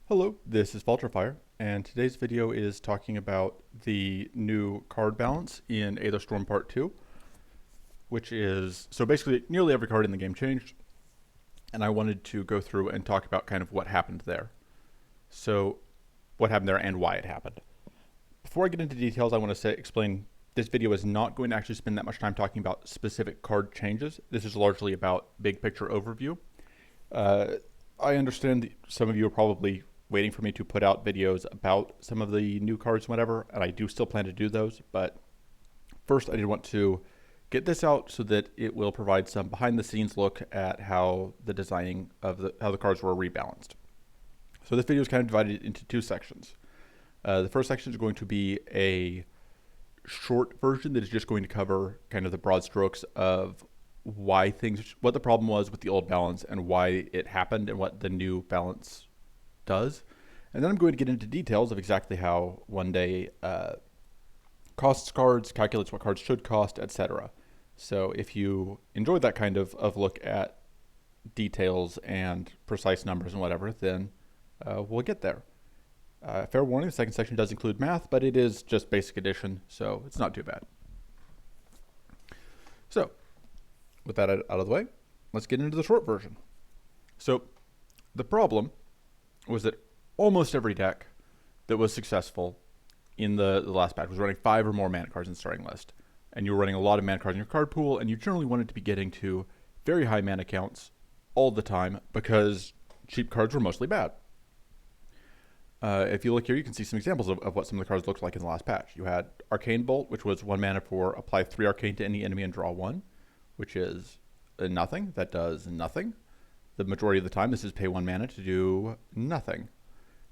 Hello, this is Vulturefire, and today's video is talking about the new card balance in Aether Storm Part 2, which is, so basically nearly every card in the game changed, and I wanted to go through and talk about kind of what happened there. So, what happened there and why it happened. Before I get into details, I want to explain this video is not going to actually spend that much time talking about specific card changes. This is largely about big picture overview. I understand that some of you are probably waiting for me to put out videos about some of the new cards and whatever, and I do still plan to do those, but first I did want to get this out so that it will provide some behind the scenes look at how the designing of how the cards were rebalanced. So this video is kind of divided into two sections. The first section is going to be a short version that is just going to cover kind of the broad strokes of what the problem was with the old balance and why it happened and what the new balance does. And then I'm going to get into details of exactly how One Day costs cards, calculates what cards should cost, etc. So if you enjoyed that kind of look at details and precise numbers and whatever, then we'll get there. Fair warning, the second section does include math, but it is just basic addition, so it's not too bad. So, with that out of the way, let's get into the short version. So, the problem was that almost every deck that was successful in the last patch was running 5 or more mana cards in the starting list. And you were running a lot of mana cards in your card pool, and you generally wanted to be getting to very high mana counts all the time because cheap cards were mostly bad. If you look here, you can see some examples of what some of the cards looked like in the last patch. You had Arcane Bolt, which was 1 mana for apply 3 Arcane to any enemy and draw 1, which is nothing. That does nothing. The majority of the time, this is pay 1 mana to do nothing.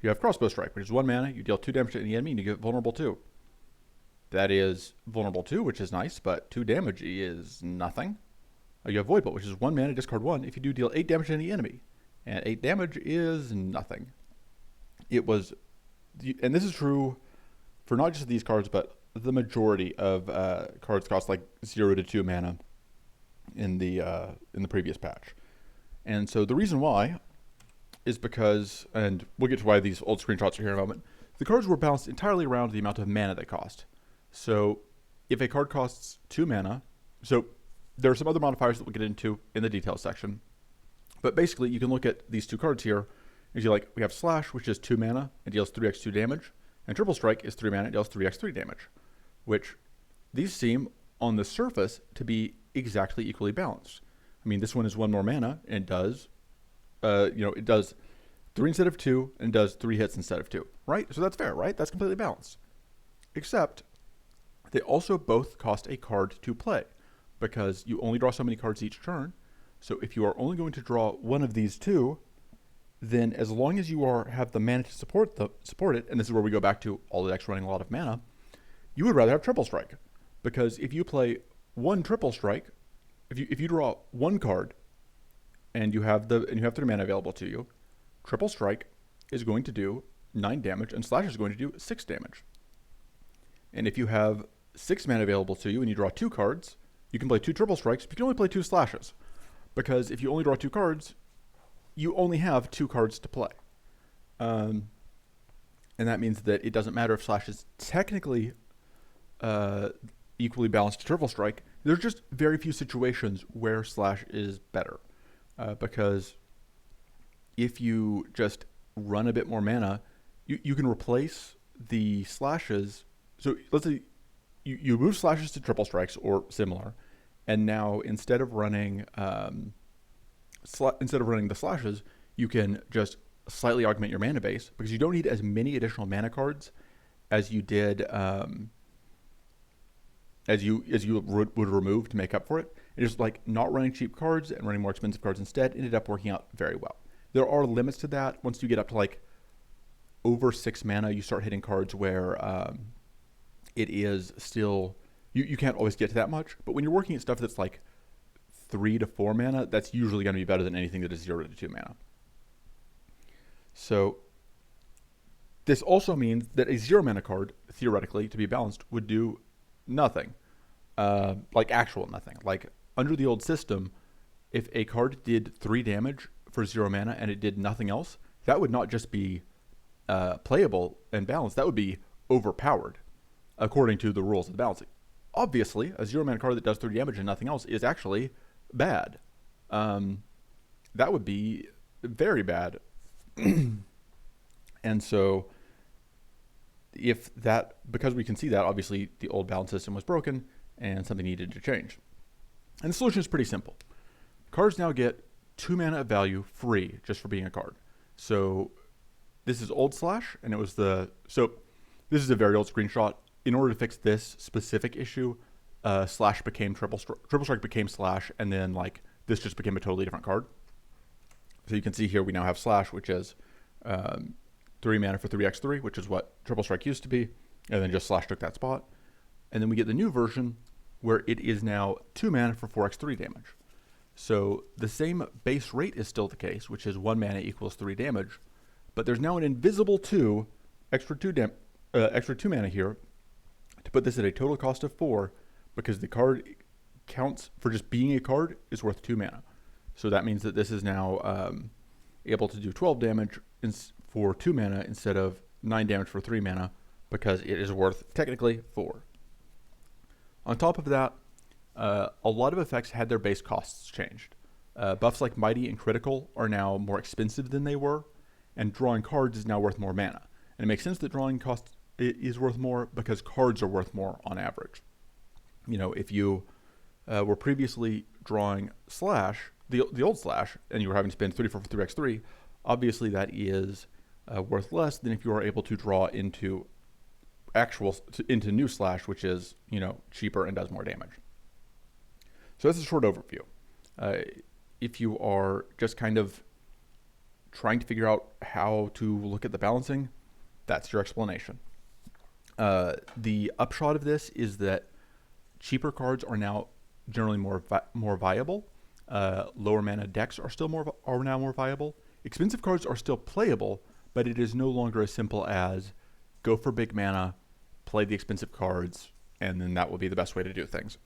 You have Crossbow Strike, which is 1 mana, you deal 2 damage to any enemy, and you get vulnerable 2. That is vulnerable 2, which is nice, but 2 damage is nothing. You have Void Bolt, which is 1 mana, discard 1, if you do deal 8 damage to any enemy. And 8 damage is nothing. It was, and this is true for not just these cards, but the majority of cards cost like 0 to 2 mana in the previous patch. And so the reason why is because, and we'll get to why these old screenshots are here in a moment, the cards were balanced entirely around the amount of mana they cost. So if a card costs 2 mana, so there are some other modifiers that we'll get into in the details section, but basically you can look at these two cards here, and you like, we have Slash, which is 2 mana and deals 3x2 damage, and Triple Strike is 3 mana and deals 3x3 damage, which these seem on the surface to be exactly equally balanced. I mean, this one is 1 more mana and does, it does 3 instead of 2 and does 3 hits instead of 2, right? So that's fair, right? That's completely balanced. Except they also both cost a card to play because you only draw so many cards each turn. So if you are only going to draw one of these two, then as long as you have the mana to support it, and this is where we go back to all the decks running a lot of mana, you would rather have Triple Strike. Because if you play one Triple Strike, if you draw one card and you have 3 mana available to you, Triple Strike is going to do 9 damage and Slash is going to do 6 damage. And if you have 6 mana available to you and you draw 2 cards, you can play 2 Triple Strikes, but you can only play 2 Slashes. Because if you only draw 2 cards, you only have 2 cards to play. And that means that it doesn't matter if Slash is technically equally balanced to Triple Strike. There's just very few situations where Slash is better. Because if you just run a bit more mana, you can replace the Slashes. So let's say you move Slashes to Triple Strikes or similar, and now instead of running the Slashes, you can just slightly augment your mana base because you don't need as many additional mana cards as you did as you would remove to make up for it. It's just like not running cheap cards and running more expensive cards instead ended up working out very well. There are limits to that. Once you get up to like over 6 mana, you start hitting cards where it is still, you can't always get to that much, but when you're working at stuff that's like 3 to 4 mana, that's usually going to be better than anything that is 0 to 2 mana. So this also means that a 0 mana card, theoretically, to be balanced, would do nothing. Like actual nothing. Like under the old system, if a card did 3 damage for 0 mana and it did nothing else, that would not just be playable and balanced, that would be overpowered according to the rules of the balancing. Obviously, a 0-mana card that does 3 damage and nothing else is actually bad. That would be very bad. And so because we can see that, obviously the old balance system was broken and something needed to change. And the solution is pretty simple. Cards now get 2 mana of value free just for being a card. So this is old slash, and so this is a very old screenshot. In order to fix this specific issue, slash became triple strike became slash, and then like this just became a totally different card. So you can see here we now have slash, which is 3 mana for 3x3, which is what triple strike used to be, and then just slash took that spot. And then we get the new version where it is now 2 mana for 4x3 damage. So the same base rate is still the case, which is 1 mana equals 3 damage, but there's now an invisible extra 2 mana here to put this at a total cost of 4, because the card counts for just being a card is worth 2 mana. So that means that this is now able to do 12 damage for 2 mana instead of 9 damage for 3 mana, because it is worth technically 4. On top of that, a lot of effects had their base costs changed. Buffs like Mighty and Critical are now more expensive than they were, and drawing cards is now worth more mana. And it makes sense that drawing cost is worth more because cards are worth more on average. You know, if you were previously drawing slash, the old slash, and you were having to spend 34 for 3x3, obviously that is worth less than if you are able to draw into new slash, which is, you know, cheaper and does more damage. So that's a short overview. If you are just kind of trying to figure out how to look at the balancing, that's your explanation. The upshot of this is that cheaper cards are now generally more viable. Lower mana decks are now more viable. Expensive cards are still playable, but it is no longer as simple as go for big mana, play the expensive cards, and then that will be the best way to do things.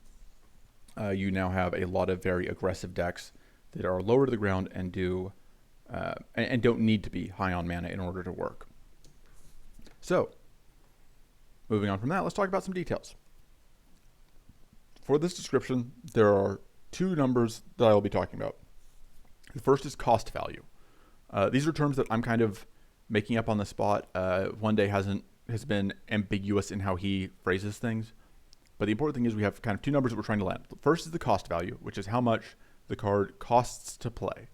You now have a lot of very aggressive decks that are lower to the ground and don't need to be high on mana in order to work. So, moving on from that, let's talk about some details. For this description, there are 2 numbers that I will be talking about. The first is cost value. These are terms that I'm kind of making up on the spot. One Day has been ambiguous in how he phrases things. But the important thing is we have kind of 2 numbers that we're trying to land. The first is the cost value, which is how much the card costs to play,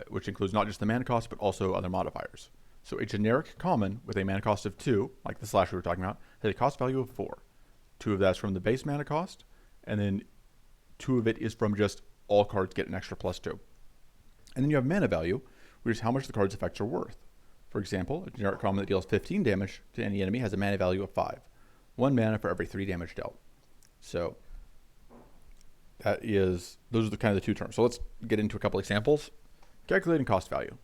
which includes not just the mana cost, but also other modifiers. So a generic common with a mana cost of 2, like the slash we were talking about, has a cost value of 4. 2 of that's from the base mana cost, and then 2 of it is from just all cards get an extra +2. And then you have mana value, which is how much the card's effects are worth. For example, a generic common that deals 15 damage to any enemy has a mana value of 5. 1 mana for every 3 damage dealt. So those are the kind of the 2 terms. So let's get into a couple examples. Calculating cost value.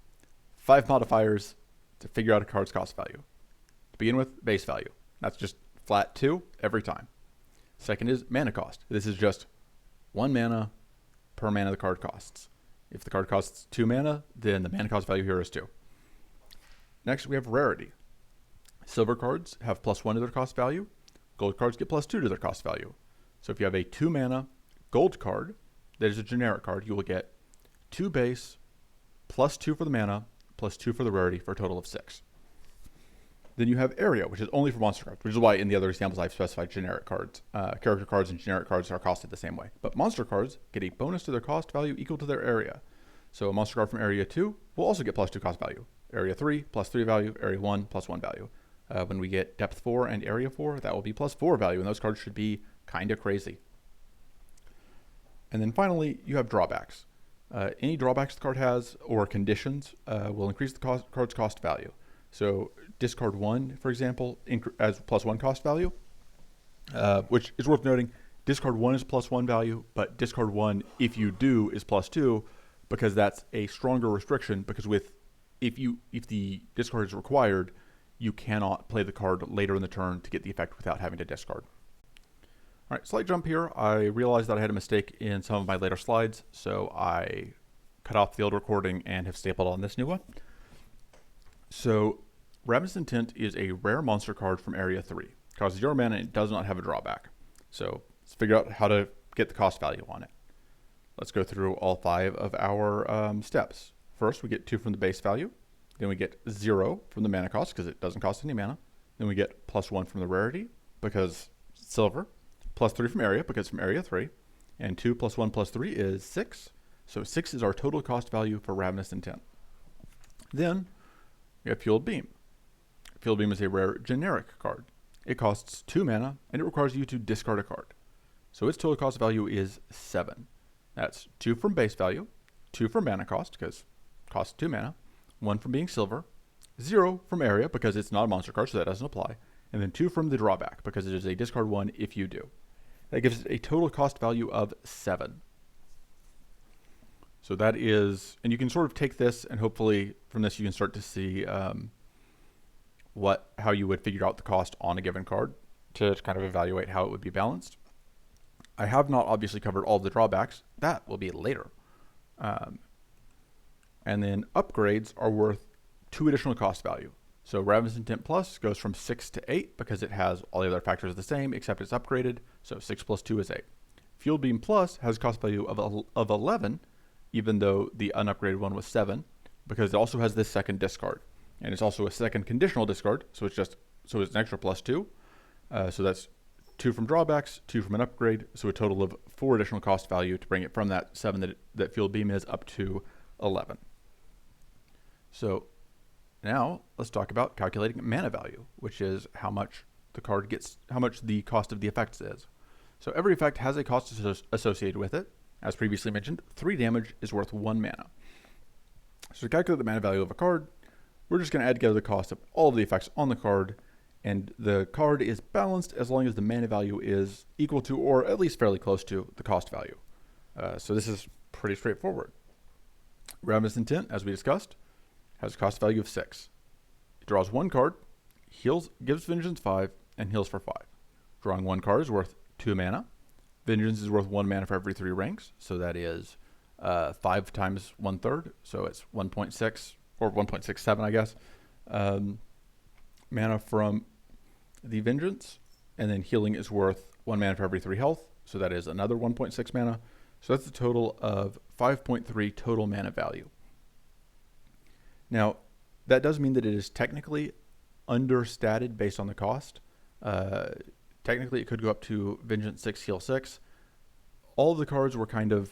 5 modifiers to figure out a card's cost value. To begin with, base value. That's just flat 2 every time. Second is mana cost. This is just 1 mana per mana the card costs. If the card costs 2 mana, then the mana cost value here is 2. Next, we have rarity. Silver cards have +1 to their cost value. Gold cards get +2 to their cost value. So if you have a 2 mana gold card that is a generic card, you will get 2 base, +2 for the mana, +2 for the rarity, for a total of 6. Then you have area, which is only for monster cards, which is why in the other examples I've specified generic cards. Character cards and generic cards are costed the same way. But monster cards get a bonus to their cost value equal to their area. So a monster card from area 2 will also get +2 cost value. Area 3, +3 value. Area 1, +1 value. When we get depth 4 and area 4, that will be +4 value, and those cards should be kind of crazy. And then finally, you have drawbacks. Any drawbacks the card has or conditions will increase the card's cost value. So discard 1, for example, as +1 cost value, which is worth noting. Discard 1 is +1 value, but discard 1, if you do, is +2, because that's a stronger restriction, because if the discard is required, you cannot play the card later in the turn to get the effect without having to discard. All right, slight jump here. I realized that I had a mistake in some of my later slides, so I cut off the old recording and have stapled on this new one. So Ravenous Intent is a rare monster card from Area 3. It costs 0 mana and it does not have a drawback. So let's figure out how to get the cost value on it. Let's go through all 5 of our steps. First, we get 2 from the base value. Then we get 0 from the mana cost because it doesn't cost any mana. Then we get +1 from the rarity because it's silver. +3 from area because it's from Area 3. And 2 + 1 + 3 is 6. So 6 is our total cost value for Ravenous Intent. Then we have Fueled Beam. Fueled Beam is a rare generic card. It costs 2 mana and it requires you to discard a card. So its total cost value is 7. That's 2 from base value, 2 from mana cost because it costs 2 mana, 1 from being silver, 0 from area because it's not a monster card so that doesn't apply, and then 2 from the drawback because it is a discard 1 if you do. That gives it a total cost value of 7. So that is, and you can sort of take this and hopefully from this you can start to see how you would figure out the cost on a given card to kind of evaluate how it would be balanced. I have not obviously covered all of the drawbacks. That will be later. And then upgrades are worth 2 additional cost value. So Ravenous Intent Plus goes from 6 to 8 because it has all the other factors the same except it's upgraded. So 6 + 2 is 8. Fueled Beam Plus has a cost value of 11, even though the unupgraded one was 7, because it also has this second discard. And it's also a second conditional discard, so it's an extra +2. So that's 2 from drawbacks, 2 from an upgrade, so a total of 4 additional cost value to bring it from that 7 that Fueled Beam is up to 11. So now let's talk about calculating mana value, which is how much the cost of the effects is. So every effect has a cost associated with it. As previously mentioned, 3 damage is worth 1 mana. So to calculate the mana value of a card, we're just going to add together the cost of all of the effects on the card, and the card is balanced as long as the mana value is equal to or at least fairly close to the cost value. So this is pretty straightforward. Ravenous Intent, as we discussed, has a cost value of 6. It draws 1 card, gives Vengeance 5, and heals for 5. Drawing 1 card is worth 2 mana. Vengeance is worth 1 mana for every 3 ranks, so that is 5 times 1/3, so it's 1.6 or 1.67, I guess. Mana from the Vengeance, and then healing is worth 1 mana for every 3 health, so that is another 1.6 mana. So that's a total of 5.3 total mana value. Now, that does mean that it is technically understated based on the cost. Technically, it could go up to Vengeance 6, Heal 6. All of the cards were kind of...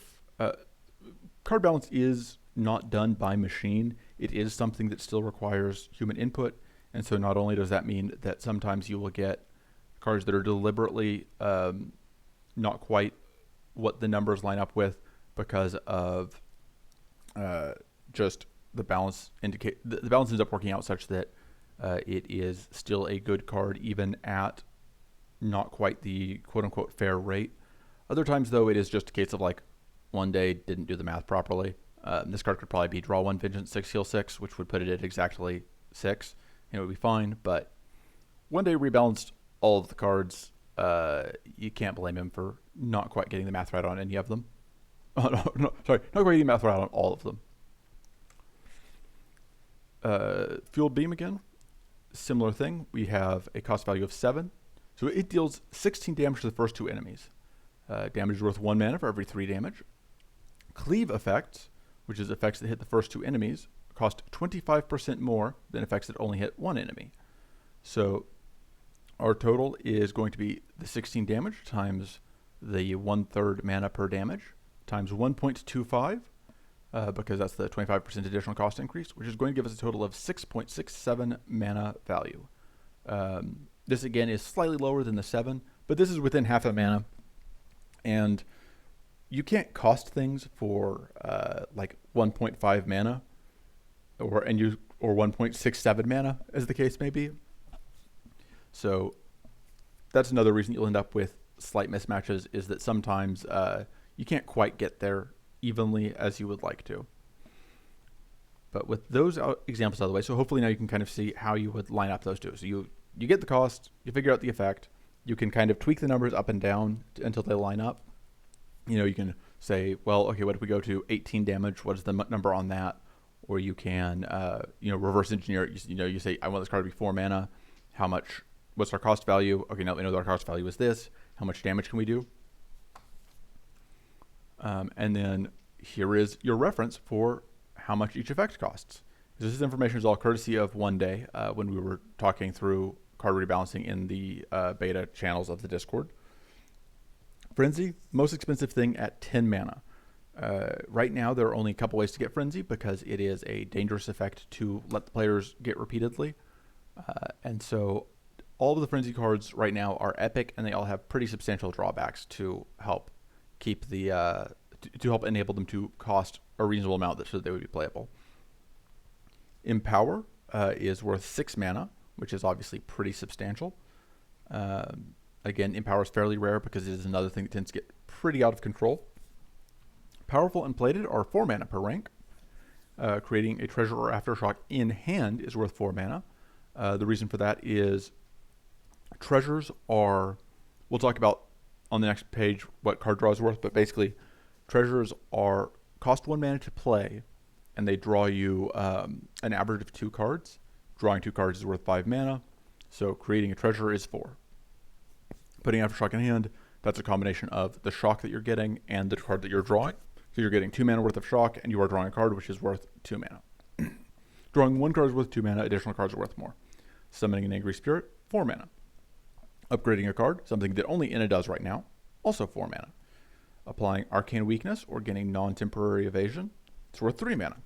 card balance is not done by machine. It is something that still requires human input. And so not only does that mean that sometimes you will get cards that are deliberately not quite what the numbers line up with because of just the balance the balance ends up working out such that it is still a good card even at not quite the quote-unquote fair rate. Other times, though, it is just a case of like one day didn't do the math properly. This card could probably be draw 1, Vengeance 6, Heal 6, which would put it at exactly 6, and it would be fine. But one day rebalanced all of the cards. You can't blame him for not quite getting the math right on any of them. Not quite getting the math right on all of them. Fueled Beam again, similar thing. We have a cost value of 7. So it deals 16 damage to the first 2 enemies. Damage is worth 1 mana for every 3 damage. Cleave effects, which is effects that hit the first 2 enemies, cost 25% more than effects that only hit 1 enemy. So our total is going to be the 16 damage times the 1/3 mana per damage times 1.25, because that's the 25% additional cost increase, which is going to give us a total of 6.67 mana value. This again is slightly lower than the 7, but this is within half a mana. And you can't cost things for like 1.5 mana or 1.67 mana, as the case may be. So that's another reason you'll end up with slight mismatches, is that sometimes you can't quite get there evenly as you would like to. But with those examples out of the way, so hopefully now you can kind of see how you would line up those two. So you get the cost, you figure out the effect, you can kind of tweak the numbers up and down until they line up. You know, you can say, well, okay, what if we go to 18 damage? What is the number on that? or you can reverse engineer it. You say, I want this card to be 4 mana. What's our cost value? Okay, now we know that our cost value is this. How much damage can we do? And then here is your reference for how much each effect costs. This information is all courtesy of One Day when we were talking through card rebalancing in the beta channels of the Discord. Frenzy, most expensive thing at 10 mana. Right now, there are only a couple ways to get Frenzy because it is a dangerous effect to let the players get repeatedly. And so all of the Frenzy cards right now are epic, and they all have pretty substantial drawbacks to help keep the to help enable them to cost a reasonable amount so that they would be playable. Empower is worth 6 mana, which is obviously pretty substantial. Again, Empower is fairly rare because it is another thing that tends to get pretty out of control. Powerful and Plated are 4 mana per rank. Creating a Treasure or Aftershock in hand is worth 4 mana. The reason for that is treasures are, we'll talk about on the next page what card draw is worth, but basically treasures are cost 1 mana to play, and they draw you an average of 2 cards. Drawing 2 cards is worth 5 mana, so creating a treasure is 4. Putting Aftershock in hand, that's a combination of the shock that you're getting and the card that you're drawing. So you're getting 2 mana worth of shock, and you are drawing a card which is worth 2 mana. Drawing 1 card is worth 2 mana, additional cards are worth more. Summoning an Angry Spirit, 4 mana. Upgrading a card, something that only Inna does right now, also 4 mana. Applying Arcane Weakness or getting non-temporary evasion, it's worth 3 mana.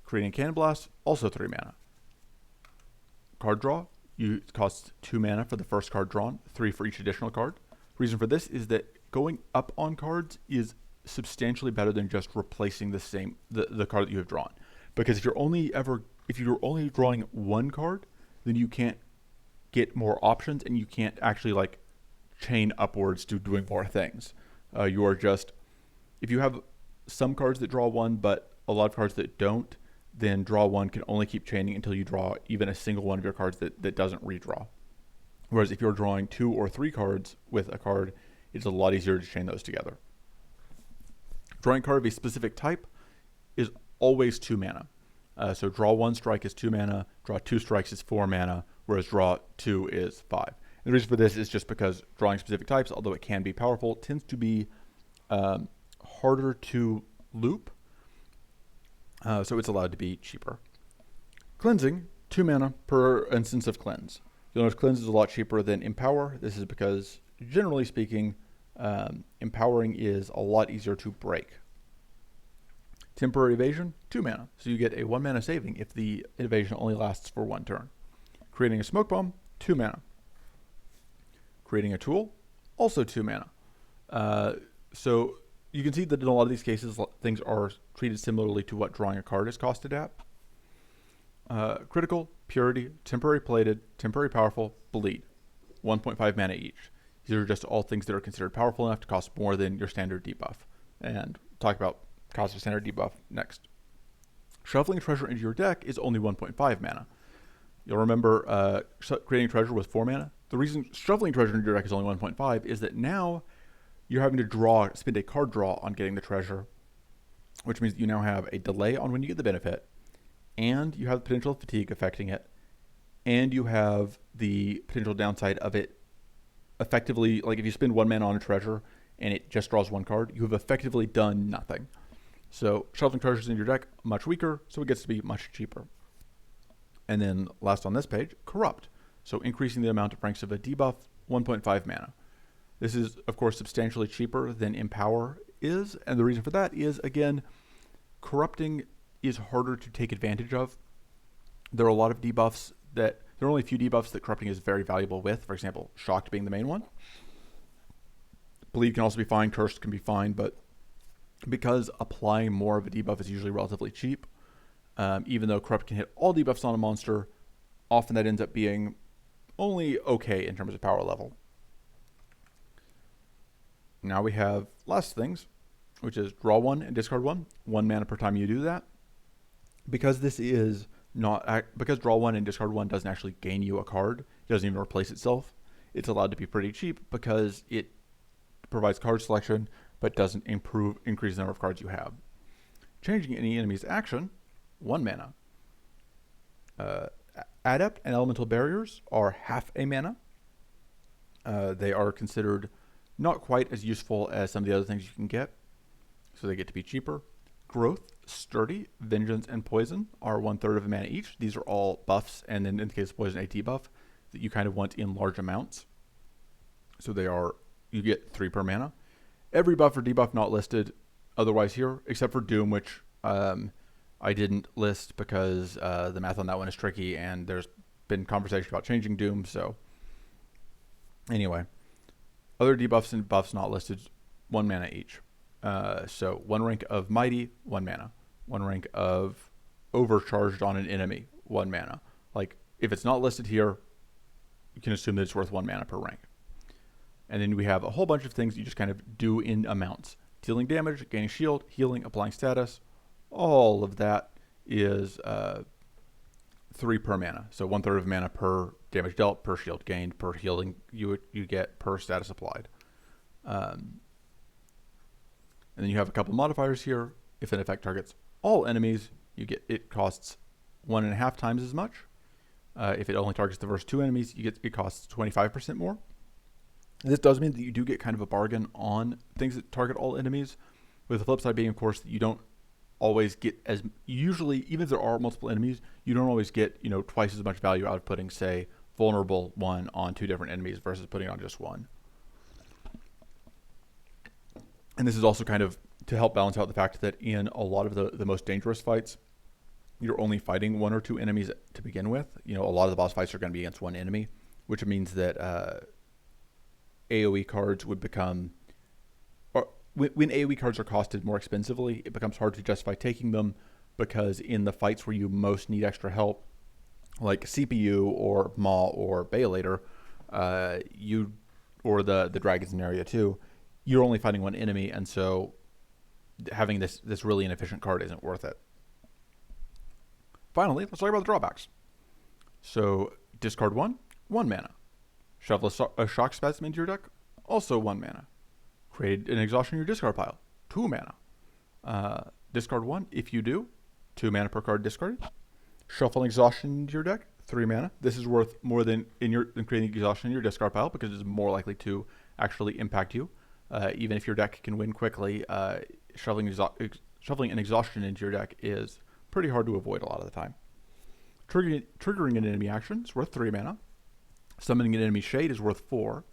Creating Cannon Blast, also 3 mana. Card draw, it costs 2 mana for the first card drawn, 3 for each additional card. Reason for this is that going up on cards is substantially better than just replacing the card that you have drawn. Because if you're only drawing 1 card, then you can't get more options and you can't actually chain upwards to doing more things. You are just, if you have some cards that draw 1 but a lot of cards that don't, then draw 1 can only keep chaining until you draw even a single one of your cards that doesn't redraw. Whereas if you're drawing 2 or 3 cards with a card, it's a lot easier to chain those together. Drawing a card of a specific type is always 2 mana. So draw 1 strike is 2 mana, draw 2 strikes is 4 mana, whereas draw 2 is 5. And the reason for this is just because drawing specific types, although it can be powerful, tends to be harder to loop. So it's allowed to be cheaper. Cleansing, 2 mana per instance of Cleanse. You'll notice Cleanse is a lot cheaper than Empower. This is because, generally speaking, Empowering is a lot easier to break. Temporary Evasion, 2 mana. So you get a 1 mana saving if the evasion only lasts for 1 turn. Creating a Smoke Bomb, 2 mana. Creating a Tool, also 2 mana. So you can see that in a lot of these cases, things are treated similarly to what drawing a card is costed at. Critical, Purity, Temporary Plated, Temporary Powerful, Bleed. 1.5 mana each. These are just all things that are considered powerful enough to cost more than your standard debuff. And talk about cost of standard debuff next. Shuffling Treasure into your deck is only 1.5 mana. You'll remember creating Treasure was 4 mana. The reason Shuffling Treasure into your deck is only 1.5 is that now you're having to spend a card draw on getting the treasure, which means that you now have a delay on when you get the benefit, and you have the potential fatigue affecting it, and you have the potential downside of it effectively, if you spend 1 mana on a treasure and it just draws 1 card, you have effectively done nothing. So Shuffling Treasures in your deck, much weaker, so it gets to be much cheaper. And then last on this page, Corrupt. So increasing the amount of ranks of a debuff, 1.5 mana. This is, of course, substantially cheaper than Empower is, and the reason for that is, again, Corrupting is harder to take advantage of. There are a lot of debuffs there are only a few debuffs that Corrupting is very valuable with, for example, Shocked being the main one. Bleed can also be fine, Cursed can be fine, but because applying more of a debuff is usually relatively cheap, even though Corrupt can hit all debuffs on a monster, often that ends up being only okay in terms of power level. Now we have last things, which is draw 1 and discard 1. 1 mana per time you do that. Because because draw 1 and discard 1 doesn't actually gain you a card, it doesn't even replace itself, it's allowed to be pretty cheap because it provides card selection but doesn't increase the number of cards you have. Changing any enemy's action, 1 mana. Adept and Elemental Barriers are half a mana. They are considered not quite as useful as some of the other things you can get, so they get to be cheaper. Growth, Sturdy, Vengeance, and Poison are 1/3 of a mana each. These are all buffs, and then in the case of Poison, a debuff that you kind of want in large amounts. So you get 3 per mana. Every buff or debuff not listed otherwise here, except for Doom, which I didn't list because the math on that one is tricky, and there's been conversation about changing Doom. So anyway, other debuffs and buffs not listed, 1 mana each. So 1 rank of Mighty, 1 mana. 1 rank of Overcharged on an enemy, 1 mana. Like, if it's not listed here, you can assume that it's worth 1 mana per rank. And then we have a whole bunch of things you just kind of do in amounts. Dealing damage, gaining shield, healing, applying status. All of that is 3 per mana. So 1/3 of mana per damage dealt, per shield gained, per healing you get, per status applied. And then you have a couple modifiers here. If an effect targets all enemies, it costs 1.5 times as much. If it only targets the first 2 enemies, it costs 25% more. This does mean that you do get kind of a bargain on things that target all enemies, with the flip side being, of course, that you don't always get usually, even if there are multiple enemies, you don't always get, twice as much value out of putting, say, vulnerable 1 on 2 different enemies versus putting on just 1. And this is also kind of to help balance out the fact that in a lot of the most dangerous fights, you're only fighting 1 or 2 enemies to begin with. A lot of the boss fights are going to be against 1 enemy, which means that AoE cards would become, or when AoE cards are costed more expensively, it becomes hard to justify taking them, because in the fights where you most need extra help, like CPU or Maw or Baelator, or the dragons in area 2, you're only fighting 1 enemy, and so having this really inefficient card isn't worth it. Finally, let's talk about the drawbacks. So discard 1 mana. Shuffle a Shock Spasm into your deck, also 1 mana. Create an Exhaustion in your discard pile, 2 mana. Discard 1, if you do, 2 mana per card discarded. Shuffle an Exhaustion into your deck, 3 mana. This is worth more than creating Exhaustion in your discard pile, because it's more likely to actually impact you. Even if your deck can win quickly, shuffling an Exhaustion into your deck is pretty hard to avoid a lot of the time. Triggering an enemy action is worth 3 mana. Summoning an enemy shade is worth 4.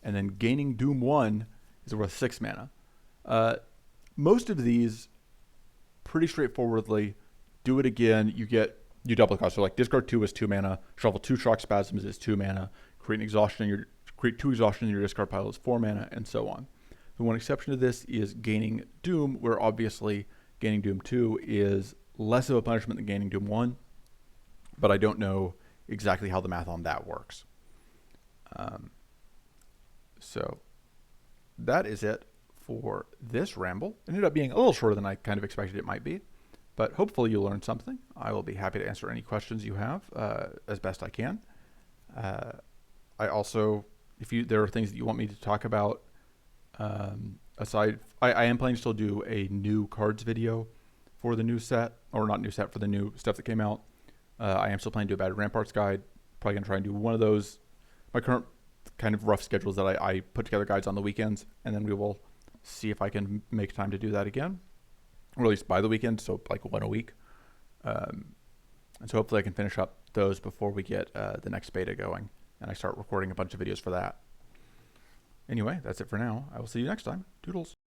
And then gaining Doom 1 is worth 6 mana. Most of these, pretty straightforwardly, do it again, you double the cost. So like discard 2 is 2 mana, shuffle 2 Shock Spasms is 2 mana, create 2 exhaustion in your discard pile is 4 mana, and so on. The one exception to this is gaining Doom, where obviously gaining Doom 2 is less of a punishment than gaining Doom 1, but I don't know exactly how the math on that works. So that is it for this ramble. It ended up being a little shorter than I kind of expected it might be, but hopefully you learned something. I will be happy to answer any questions you have as best I can. I also, there are things that you want me to talk about, aside, I am planning to still do a new cards video for the new set, or not new set, for the new stuff that came out. I am still planning to do a Battered Ramparts guide. Probably going to try and do one of those. My current kind of rough schedule is that I put together guides on the weekends, and then we will see if I can make time to do that again, or at least by the weekend, so like 1 a week. And so hopefully I can finish up those before we get the next beta going, and I start recording a bunch of videos for that. Anyway, that's it for now. I will see you next time. Toodles.